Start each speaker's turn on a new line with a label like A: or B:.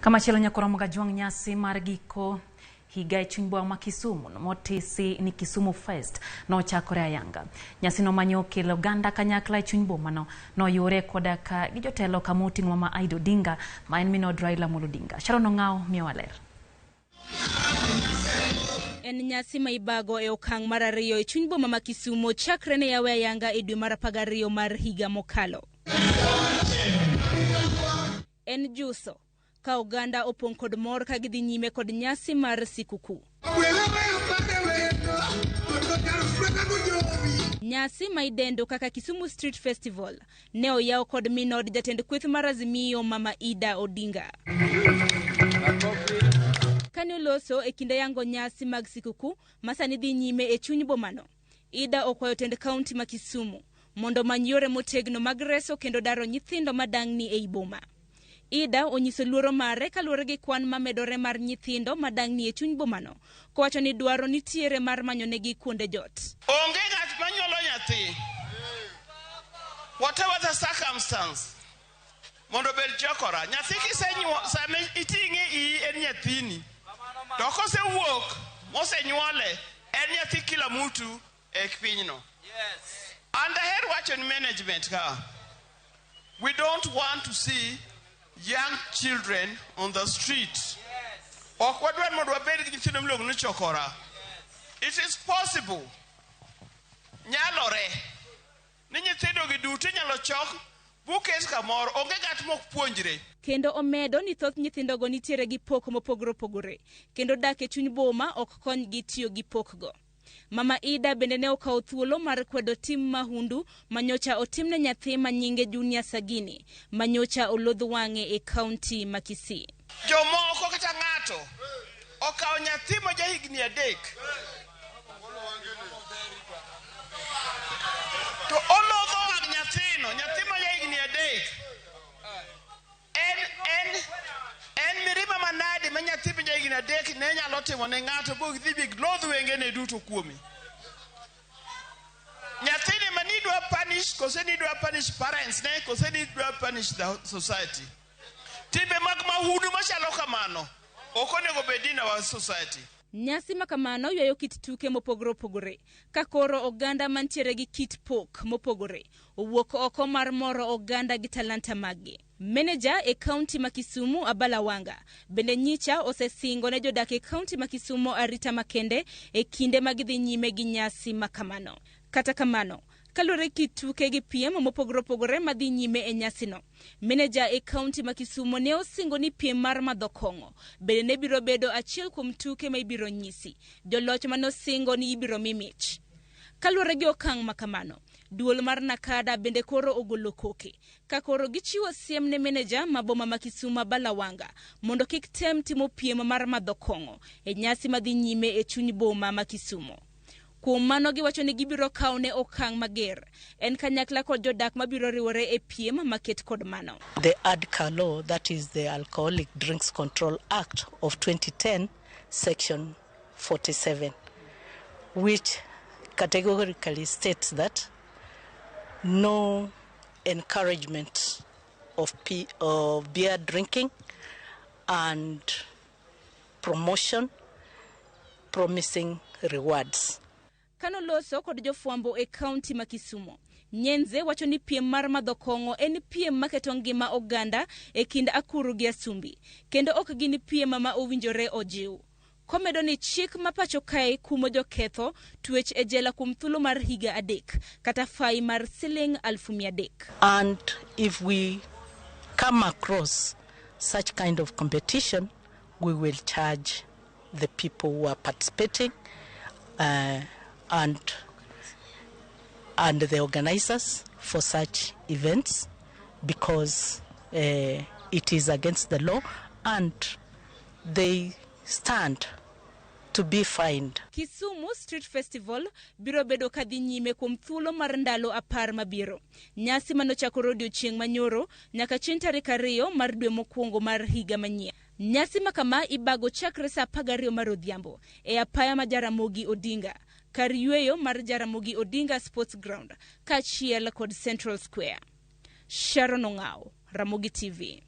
A: Kama chelo nyakoromo gajwang nyasi mar giko higa e chuny boma Kisumu motisi ni Kisumu Fest no chakore ayanga. Nyasi no manyo kelo ganda kanyakla e chuny boma no yore kodaka gi jotelo kamuti mama Aido Dinga ma en minod Raila Odinga. Sharon Ongao miyo waler.
B: En nyasi ma ibago e okang' mar ariyo e chuny boma ma Kisumu chakre ne yawe ayanga e dwe mar 12 mar higa mokalo. En juso ka oganda opong' kod mor ka gidhi nyime kod nyasi mar sikuku. Nyasi ma idendo kaka Kisumu Street Festival ne oyaw kod minod jatend kweth mar Azimio mama Ida Odinga. Kane loso e kinde yango nyasi mag sikuku masani dhi nyime e chuny bomano, Ida okwayo tend kaunti ma Kisumu mondo manyore motegno mag reso kendo daro nyithindo madang'ni e iboma. Ida onyiso luoro mare kaluwore gi kwan mamedore mar nyithindo madang'ni e chuny bomano, kowacho ni dwaro nitiere mar manyonegi kuonde jot.
C: Onge ng'at manyuolo nyathi, whatever the circumstance, mondo bed chokora. Nyathi kisenyuol, same iting'e en nyathini. To kosewuok mosenyuole, en nyathi kila mtu e pinyno. Yes. And aher wacho ni management ka. We don't want to see young children on the street. Yes. Ok wadwar mondo wabed gi nyithindo miluongo ni chokora. Yes. It is possible. Nyalore. Ni nyithindo gi duto nyalo chok bukes kamoro onge ng'at mok puonjre.
B: Kendo omedo ni thoth nyithindo go nitiere gi pok mopogore opogore. Kendo dak e chuny boma ok kony gi tiyo gi pokgo. Mama Ida bende ne okawo thuolo mar kwedo tim mahundu manyocha otimne nyathi ma nyinge Junior Sagini manyocha olodh wang'e e kaunti ma Kisii.
C: Jomoko kata ng'ato okawo nyathi ma jahigni 3 to olodho wang' nyathino, nyathi ma jahigni 3 en mirima manade ma nyathi ma jahigni 3 ne nyalo timo ne ng'ato bo dhi bi lodh wengene duto kuomi. Nyathini ma ni dwa punish kose ni dwa punish parents ne kose ni dwa punish the society. Timbe mag mahundu machalo kamano ok onego bed in our society.
B: Nyasi makamano ywayo kit tuke mopogore opogore. Ka koro oganda mantiere gi kit pok mopogore owuok oko mar moro oganda gi talanta magi. Manager e kaunti ma Kisumu Abala Wanga bende nyicha osesingo ne jodak e kaunti ma Kisumu arita makende e kinde magidhi nyime gi nyasi makamano. Kata kamano, kalure kituke gi piem mopogore opogore madhi nyime e nyasino. Manager e kaunti ma Kisumu ne osingo ni piem mar madho kong'o bende ne biro bedo achiel kuom tuke ma ibiro nyisi. Joloch manosingo ni ibiro mimich. Kalure gi okang' makamano, duol mar Nakada bende koro ogolo koke. Ka koro gichiwo siem ne manager maboma ma Kisumu Abala Wanga mondo kik tem timo piem mar madho kong'o e nyasi madhi nyime e chuny boma ma Kisumu. Kuom mano giwacho ni gibiro kawo ne okang' mager. En kanyakla kod jodak mabiro riwore e piem maket kod mano.
D: The ADCA law, that is the Alcoholic Drinks Control Act of 2010, Section 47, which categorically states that no encouragement of beer drinking and promotion promising rewards.
B: Kano loso kod jofwambo e kaunti ma Kisumu, Nyenze wacho ni piem mar madho kong'o en piem maketo ngima oganda e kind akuru gi asumbi, kendo ok gin piem ma owinjore ojiw. Komedo ni chik ma pacho kae kumo joketho twech e jela kuom thuolo mar higa 3 kata fai mar Sh300,000.
D: And if we come across such kind of competition, we will charge the people who are participating and the organizers for such events, because it is against the law and they stand to be fined.
B: Kisumu Street Festival biro bedo kadhi nyime kuom thuolo mar ndalo 10 mabiro. Nyasi manochako odiechieng' manyoro nyaka chieng' tarik 2 mar dwe mokwongo mar higa manyien. Nyasi makama ibago chakre saa 12 mar odhiambo e apaya ma Ramogi Odinga, kar yweyo mar Ramogi Odinga Sports Ground, kachiel kod Central Square. Sharon Ongao, Ramogi TV.